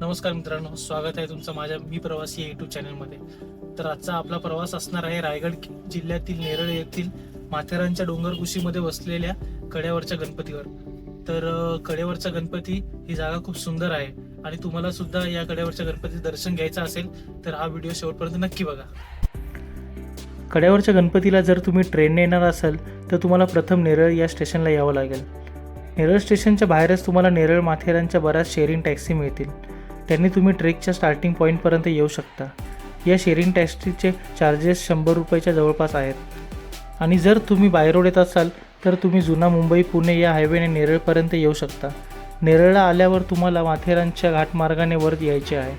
नमस्कार मित्रांनो, स्वागत आहे तुमचं माझ्या मी प्रवासी यूट्यूब चॅनलमध्ये. तर आजचा आपला प्रवास असणार आहे रायगड जिल्ह्यातील नेरळ येथील माथेरानच्या डोंगरकुशीमध्ये वसलेल्या कड्यावरच्या गणपतीवर. तर कड्यावरचा गणपती ही जागा खूप सुंदर आहे आणि तुम्हाला सुद्धा या कड्यावरच्या गणपतीचं दर्शन घ्यायचं असेल तर हा व्हिडिओ शेवटपर्यंत नक्की बघा. कड्यावरच्या गणपतीला जर तुम्ही ट्रेनने येणार असाल तर तुम्हाला प्रथम नेरळ या स्टेशनला यावं लागेल. नेरळ स्टेशनच्या बाहेरच तुम्हाला नेरळ माथेरानच्या बऱ्याच शेअरिंग टॅक्सी मिळतील. त्यांनी तुम्ही ट्रेकच्या स्टार्टिंग पॉईंटपर्यंत येऊ शकता. या शेअरिंग टॅक्सीचे चार्जेस 100 रुपयाच्या जवळपास आहेत. आणि जर तुम्ही बाय रोड येत असाल तर तुम्ही जुना मुंबई पुणे या हायवेने नेरळपर्यंत येऊ शकता. नेरळला आल्यावर तुम्हाला माथेरानच्या घाटमार्गाने वर यायचे आहे.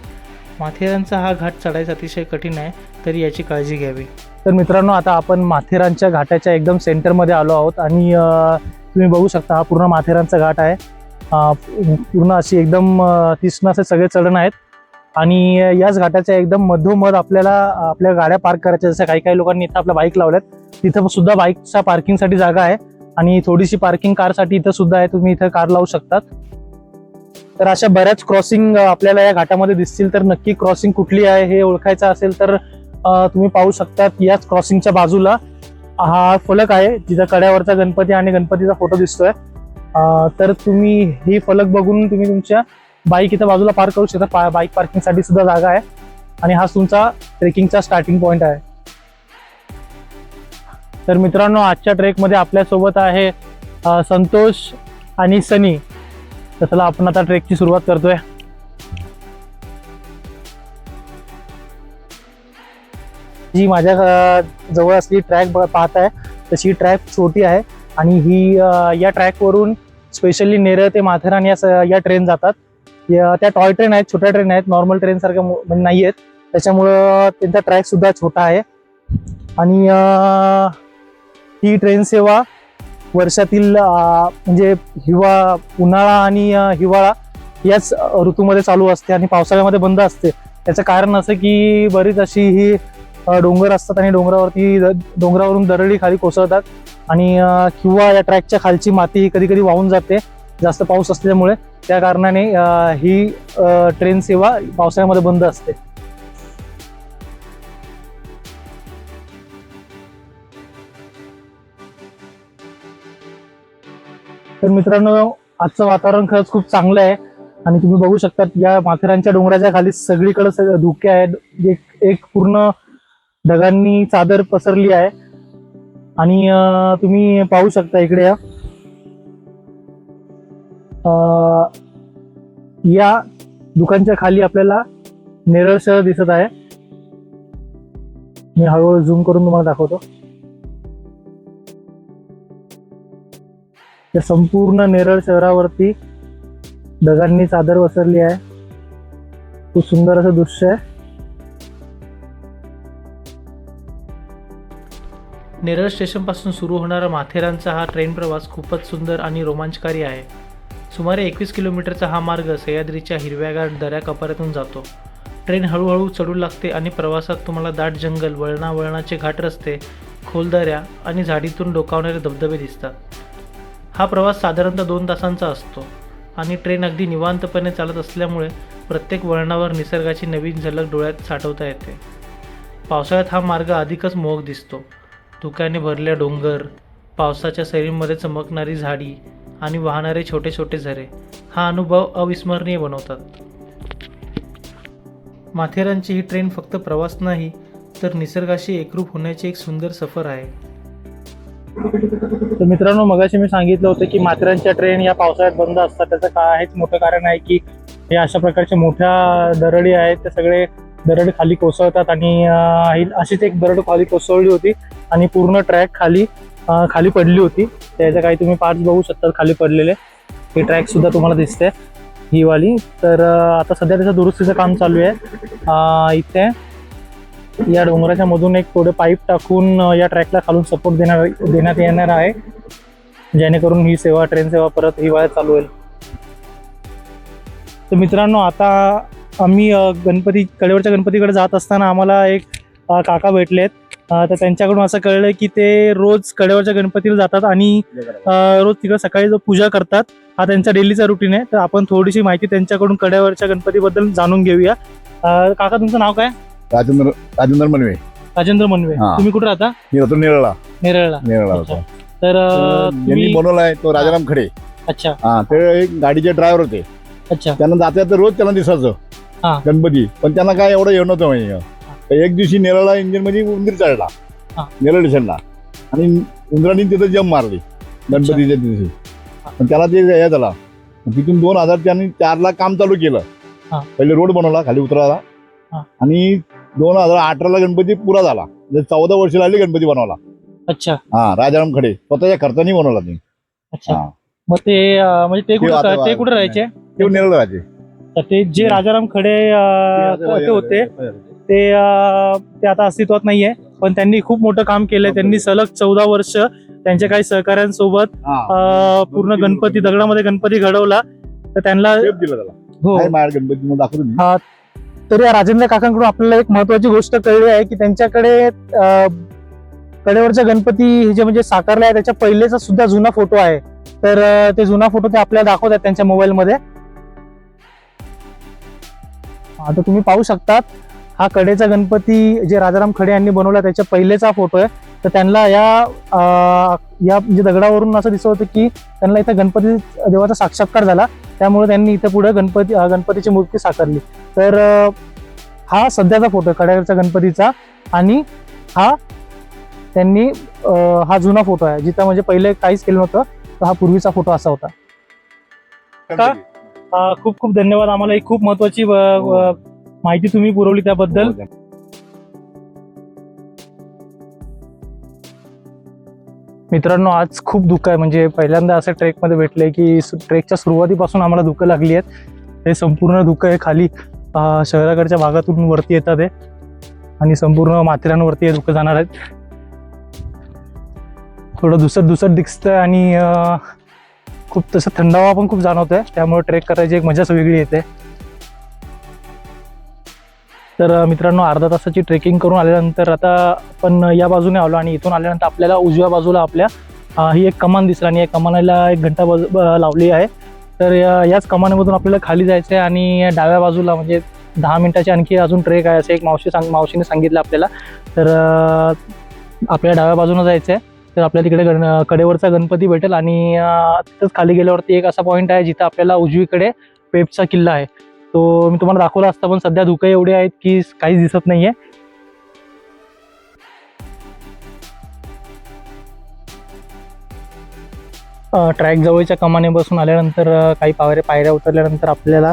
माथेरानचा हा घाट चढायचा अतिशय कठीण आहे, तरी याची काळजी घ्यावी. तर मित्रांनो, आता आपण माथेरानच्या घाटाच्या एकदम सेंटरमध्ये आलो आहोत आणि तुम्ही बघू शकता हा पूर्ण माथेरानचा घाट आहे. पूर्ण अशी एकदम तीक्ष्ण असे सगळे चढण आहेत आणि याच घाटाच्या एकदम मधोमध आपल्याला आपल्या गाड्या पार्क करायच्या. जसं काही लोकांनी इथं आपल्या बाईक लावल्यात, तिथं सुद्धा बाईकच्या पार्किंगसाठी जागा आहे आणि थोडीशी पार्किंग कारसाठी इथं सुद्धा आहे. तुम्ही इथं कार लावू शकतात. तर अशा बऱ्याच क्रॉसिंग आपल्याला या घाटामध्ये दिसतील. तर नक्की क्रॉसिंग कुठली आहे हे ओळखायचं असेल तर तुम्ही पाहू शकतात. याच क्रॉसिंगच्या बाजूला हा फलक आहे जिथं कड्यावरचा गणपती आणि गणपतीचा फोटो दिसतोय. तर तुम्ही ही फलक बघून तुम्ही तुमच्या बाईक इथं बाजूला पार्क करू शकता. बाईक पार्किंगसाठी सुद्धा जागा आहे आणि हा तुमचा ट्रेकिंगचा स्टार्टिंग पॉइंट आहे. तर मित्रांनो, आजच्या ट्रेकमध्ये आपल्यासोबत आहे संतोष आणि सनी. तर चला आपण आता ट्रेकची सुरुवात करतोय. जी माझ्या जवळ असली ट्रॅक पाहत आहे तशी ट्रॅक छोटी आहे आणि ही या ट्रॅकवरून स्पेशली नेरळ ते माथेरान या ट्रेन जातात. त्या टॉय ट्रेन आहेत, छोट्या ट्रेन आहेत, नॉर्मल ट्रेन सारख्या म्हणजे नाही आहेत. त्याच्यामुळं त्यांचा ट्रॅक सुद्धा छोटा आहे आणि ही ट्रेन सेवा वर्षातील म्हणजे उन्हाळा आणि हिवाळा याच ऋतूमध्ये चालू असते आणि पावसाळ्यामध्ये बंद असते. त्याचं कारण असं की बरीच अशी ही डोंगर असतात आणि डोंगरावरून दरडी खाली कोसळतात आणि किंवा या ट्रॅकच्या खालची माती कधी कधी वाहून जाते जास्त पाऊस असल्यामुळे. त्या कारणाने ही ट्रेन सेवा पावसाळ्यामध्ये बंद असते. तर मित्रांनो, आजचं वातावरण खरंच खूप चांगलं आहे आणि तुम्ही बघू शकता या माथेरानच्या डोंगराच्या खाली सगळीकडे धुके आहेत. एक पूर्ण ढगांनी चादर पसरली आहे आणि तुम्ही पाहू शकता इकडे या दुकानच्या खाली आपल्याला नेरळ शहर दिसत आहे. मी हळूहळू झूम करून तुम्हाला दाखवतो. या संपूर्ण नेरळ शहरावरती ढगांनी चादर पसरली आहे. खूप सुंदर असं दृश्य आहे. नेरळ स्टेशनपासून सुरू होणारा माथेरानचा हा ट्रेन प्रवास खूपच सुंदर आणि रोमांचकारी आहे. सुमारे 21 किलोमीटरचा हा मार्ग सह्याद्रीच्या हिरव्यागार दऱ्या कपाऱ्यातून जातो. ट्रेन हळूहळू चढू लागते आणि प्रवासात तुम्हाला दाट जंगल, वळणावळणाचे घाट रस्ते, खोल दऱ्या आणि झाडीतून डोकावणारे धबधबे दिसतात. हा प्रवास साधारणतः 2 तासांचा असतो आणि ट्रेन अगदी निवांतपणे चालत असल्यामुळे प्रत्येक वळणावर निसर्गाची नवीन झलक डोळ्यात साठवता येते. पावसाळ्यात हा मार्ग अधिकच मोहक दिसतो. धुक्याने भरल्या डोंगर, पावसाच्या सरींमध्ये चमकणारी झाडी आणि वाहणारे छोटे छोटे झरे हा अनुभव अविस्मरणीय बनवतात. माथेरानची ही ट्रेन फक्त प्रवास नाही तर निसर्गाशी एकरूप होण्याची एक सुंदर सफर आहे. तर मित्रांनो, मगाशी मी सांगितलं होतं की माथेरानच्या ट्रेन या पावसाळ्यात बंद असतात. त्याचं हेच मोठं कारण आहे की हे अशा प्रकारच्या मोठ्या दरडी आहेत, ते सगळे दरड खाली कोसळतात आणि अशीच एक दरड खाली कोसळली होती आणि पूर्ण ट्रॅक खाली पडली होती. त्याचे काही तुम्ही पार्ट्स बघू शकता खाली पडलेले. हे ट्रॅक सुद्धा तुम्हाला दिसते ही वाली. तर आता सध्या त्याचं दुरुस्तीचं काम चालू आहे. इथे या डोंगराच्या मधून एक थोडे पाईप टाकून या ट्रॅकला खालून सपोर्ट देण्यात येणार आहे, जेणेकरून ही ट्रेन सेवा परत हिवाळ्यात चालू होईल. तर मित्रांनो, आता आम्ही कडेवरच्या गणपतीकडे जात असताना आम्हाला एक काका भेटलेत तर त्यांच्याकडून असं कळलं की ते रोज कडेवरच्या गणपतीला जातात आणि रोज तिकडे सकाळी जो पूजा करतात. हा त्यांचा डेलीचा रुटीन आहे. तर आपण थोडीशी माहिती त्यांच्याकडून कडेवरच्या गणपतीबद्दल जाणून घेऊया. काका, तुमचं नाव काय? राजेंद्र मनवे. राजेंद्र मनवे. हा. तुम्ही कुठे राहता? मी होतो नेरळला. नेरळला. होतो. तर यांनी तुम्ही बनवलाय तो राजाराम खडे. अच्छा हा, ते एक गाडीचे ड्रायव्हर होते. अच्छा त्यांना जात्यात रोज त्यांना दिसायचं हा. गणपती, पण त्यांना काय एवढं येऊ नव्हतं म्हणजे. तर एक दिवशी नेरळला इंजिन मध्ये उंदीर चढला हा. नेरळ स्टेशनला, आणि उंदरांनी तिथं जम मारली गणपतीच्या दिवशी. पण त्याला ते हे झाला. तिथून 2000 त्यांनी 4ला काम चालू केलं. हा. पहिले रोड बनवला खाली उतरायला, हा. आणि 2018ला गणपती पुरा झाला. 14 वर्ष लागली गणपती बनवला. अच्छा हा, राजाराम खडे स्वतःच्या खर्चाने बनवला ते. अच्छा. हा. मग ते म्हणजे ते आता कुठे राहायचे? ते नेरळ राजे. तर ते जे राजाराम खडे ते होते ते आता अस्तित्वात नाहीये, पण त्यांनी खूप मोठं काम केलंय. त्यांनी सलग 14 वर्ष त्यांच्या काही सहकाऱ्यांसोबत पूर्ण गणपती दगडामध्ये गणपती घडवला. तर त्यांना दिलं त्याला. हो. आहे माझ्या गणपती दाखवतो मी. हा. तर या राजेंद्र काकांकडून आपल्याला एक महत्वाची गोष्ट कळली आहे की त्यांच्याकडे कडेवरच्या गणपती जे म्हणजे साकारले आहे त्याच्या पहिलेचा सुद्धा जुना फोटो आहे. तर ते जुना फोटो ते आपल्याला दाखवतात त्यांच्या मोबाईल मध्ये. आता तुम्ही पाहू शकतात, हा कडेचा गणपती जे राजाराम खडे यांनी बनवला त्याच्या पहिलेचा फोटो आहे. तर त्यांना या म्हणजे दगडावरून असं दिसत होतं की त्यांना इथं गणपती देवाचा साक्षात्कार झाला, त्यामुळे त्यांनी इथं पुढे गणपतीची मूर्ती साकारली. तर हा सध्याचा फोटो आहे कडेवरच्या गणपतीचा, आणि हा त्यांनी हा जुना फोटो आहे जिथं म्हणजे पहिले काहीच केलं नव्हतं. तर हा पूर्वीचा फोटो असा होता. खूप खूप धन्यवाद. आम्हाला एक खूप महत्वाची माहिती तुम्ही पुरवली त्याबद्दल. मित्रांनो, आज खूप दुःख आहे. म्हणजे पहिल्यांदा असं ट्रेकमध्ये भेटलंय की ट्रेकच्या सुरुवातीपासून आम्हाला दुःख लागली आहेत. हे संपूर्ण दुःख आहे खाली शहराकडच्या भागातून वरती येतात आहे, आणि संपूर्ण माथेरानवरती हे दुःख जाणार आहेत. थोडं दुसत दिसतंय, आणि खूप तसं थंडावा पण खूप जाणवतोय. त्यामुळे ट्रेक करायची एक मजाच वेगळी येते. तर मित्रांनो, अर्धा तासाची ट्रेकिंग करून आल्यानंतर आता आपण या बाजूने आलो, आणि इथून आल्यानंतर आपल्याला उजव्या बाजूला आपल्या ही एक कमान दिसली, आणि या कमानीला एक घंटा लावली आहे. तर याच कमानीमधून आपल्याला खाली जायचं आहे, आणि डाव्या बाजूला म्हणजे 10 मिनिटाची आणखी अजून ट्रेक आहे असं एक मावशीने सांगितलं आपल्याला. तर आपल्याला डाव्या बाजूला जायचं आहे. तर आपल्याला तिकडे कडेवरचा गणपती भेटेल, आणि तिथंच खाली गेल्यावरती एक असा पॉईंट आहे जिथं आपल्याला उजवीकडे पेपचा किल्ला आहे. तो मी तुम्हाला दाखवला असता, पण सध्या धुके एवढे आहेत की काहीच दिसत नाहीये. ट्रॅक जवळच्या कमाने बसून आल्यानंतर काही पायऱ्या उतरल्यानंतर आपल्याला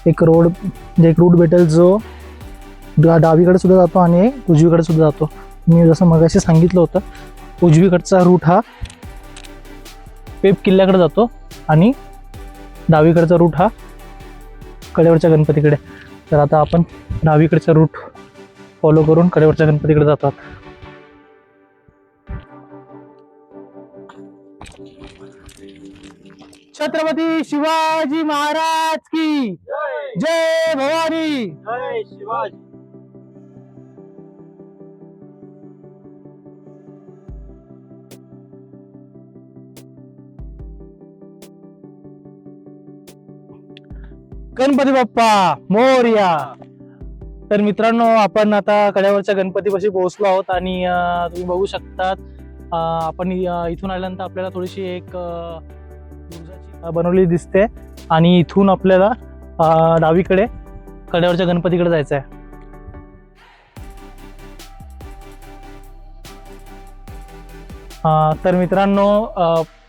एक रूट भेटेल जो डावीकडे सुद्धा जातो आणि उजवीकडे सुद्धा जातो. मी जसं मगाशी सांगितलं होतं, उजवीकडचा रूट हा पेप किल्ल्याकडे जातो, आणि डावीकडचा रूट हा कडेवरच्या गणपतीकडे. तर आता आपण डावीकडचा रूट फॉलो करून कडेवरच्या गणपतीकडे जातात. छत्रपती शिवाजी महाराज की जय. भवानी जय शिवाजी. गणपती बाप्पा मोरया. तर मित्रांनो, आपण आता कड्यावरच्या गणपतीपाशी पोहोचलो आहोत, आणि तुम्ही बघू शकतात आपण इथून आल्यानंतर आपल्याला थोडीशी एक बनवलेली दिसते, आणि इथून आपल्याला डावीकडे कड्यावरच्या गणपतीकडे जायचं आहे. तर मित्रांनो,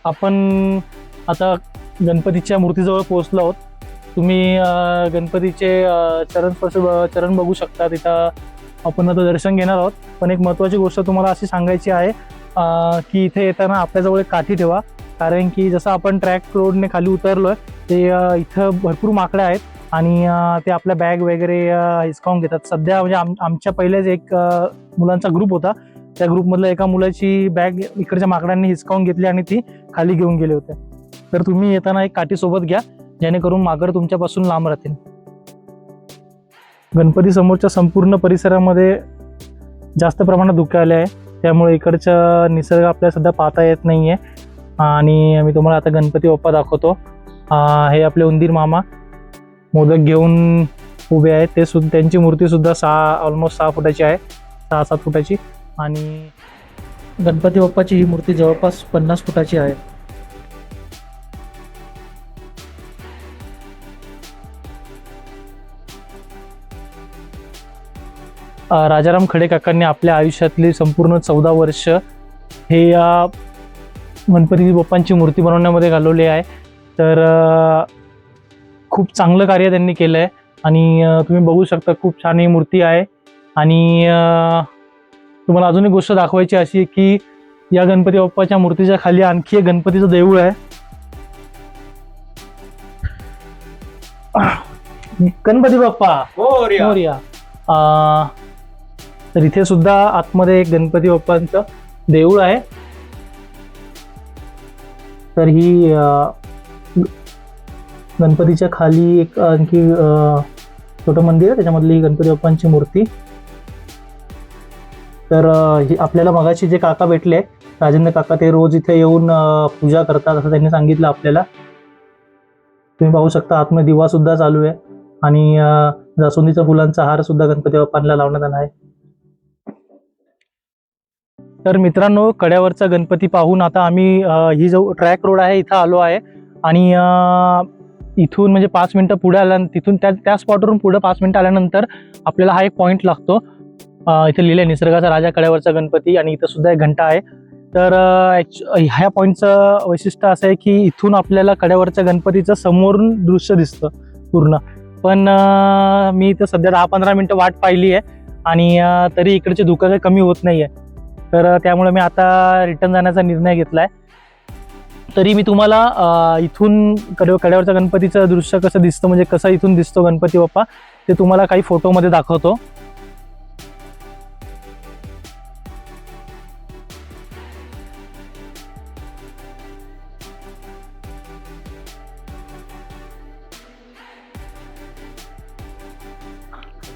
आपण आता गणपतीच्या मूर्तीजवळ पोहोचलो आहोत. तुम्ही गणपतीचे चरण बघू शकता. तिथं आपण आता दर्शन घेणार आहोत. पण एक महत्त्वाची गोष्ट तुम्हाला अशी सांगायची आहे की इथे येताना आपल्याजवळ एक काठी ठेवा, कारण की जसं आपण ट्रॅक रोडने खाली उतरलोय ते इथं भरपूर माकडे आहेत, आणि ते आपल्या बॅग वगैरे हिसकावून घेतात. सध्या म्हणजे आमच्या पहिलेच एक मुलांचा ग्रुप होता, त्या ग्रुपमधल्या एका मुलाची बॅग इकडच्या माकडांनी हिसकावून घेतली आणि ती खाली घेऊन गेले होते. तर तुम्ही येताना एक काठी सोबत घ्या, जेणेकरून माकड तुमच्यापासून लांब राहतील. गणपती समोरच्या संपूर्ण परिसरामध्ये जास्त प्रमाणात धुके आले आहे, त्यामुळे इकडचा निसर्ग आपल्याला सध्या पाहता येत नाही आहे. आणि मी तुम्हाला आता गणपती बाप्पा दाखवतो. हे आपले उंदीर मामा मोदक घेऊन उभे आहेत. ते सुद्धा त्यांची मूर्तीसुद्धा ऑलमोस्ट 6 फुटाची आहे, 6-7 फुटाची. आणि गणपती बाप्पाची ही मूर्ती जवळपास 50 फुटाची आहे. राजाराम खडे काकांनी आपल्या आयुष्यातली संपूर्ण 14 वर्ष हे या गणपती बाप्पांची मूर्ती बनवण्यामध्ये घालवली आहे. तर खूप चांगलं कार्य त्यांनी केलं आहे. आणि तुम्ही बघू शकता खूप छान ही मूर्ती आहे. आणि तुम्हाला अजून एक गोष्ट दाखवायची अशी की या गणपती बाप्पाच्या मूर्तीच्या खाली आणखी एक गणपतीचं देऊळ आहे. गणपती बाप्पा मोरया. तर इथे सुद्धा आतमध्ये एक गणपती बाप्पांचं देऊळ आहे. तर ही गणपतीच्या खाली एक आणखी छोटं मंदिर आहे, त्याच्यामधली ही गणपती बाप्पांची मूर्ती. तर आपल्याला मगाशी जे काका भेटले राजेंद्र काका, ते रोज इथे येऊन पूजा करतात असं त्यांनी सांगितलं आपल्याला. तुम्ही पाहू शकता आतमध्ये दिवा सुद्धा चालू आहे. आणि जास्वंदीच्या फुलांचा हार सुद्धा गणपती बाप्पांना लावण्यात आला आहे. तर मित्रांनो, कड्यावरचा गणपती पाहून आता आम्ही ही जो ट्रॅक रोड आहे इथं आलो आहे. आणि इथून म्हणजे 5 मिनटं पुढे आल्या, तिथून त्या स्पॉटवरून पुढे 5 मिनटं आल्यानंतर आपल्याला हा एक पॉईंट लागतो. इथे लिहिलं आहे निसर्गाचा राजा कड्यावरचा गणपती. आणि इथं सुद्धा एक घंटा आहे. तर ह्या पॉईंटचं वैशिष्ट्य असं आहे की इथून आपल्याला कड्यावरच्या गणपतीचं समोरून दृश्य दिसतं पूर्ण. पण मी इथं सध्या 10-15 मिनटं वाट पाहिली आहे आणि तरी इकडचे धुकं काही कमी होत नाही आहे. तर त्यामुळे मी आता रिटर्न जाण्याचा निर्णय घेतला आहे. तरी मी तुम्हाला इथून कड्यावरच्या गणपतीचं दृश्य कसं दिसतं, म्हणजे कसं इथून दिसतो गणपती बाप्पा, ते तुम्हाला काही फोटोमध्ये दाखवतो.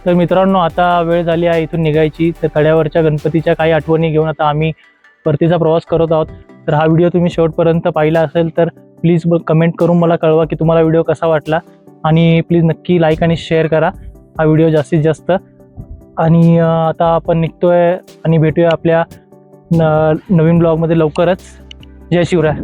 तर मित्रांनो, आता वेळ झाली आहे इथून निघायची. तर कड्यावरच्या गणपतीच्या काही आठवणी घेऊन आता आम्ही परतीचा प्रवास करत आहोत. तर हा व्हिडिओ तुम्ही शेवटपर्यंत पाहिला असेल तर प्लीज कमेंट करून मला कळवा की तुम्हाला व्हिडिओ कसा वाटला. आणि प्लीज नक्की लाईक आणि शेअर करा हा व्हिडिओ जास्तीत जास्त. आणि आता आपण निघतोय आणि भेटूया आपल्या नवीन ब्लॉगमध्ये लवकरच. जय शिवराय.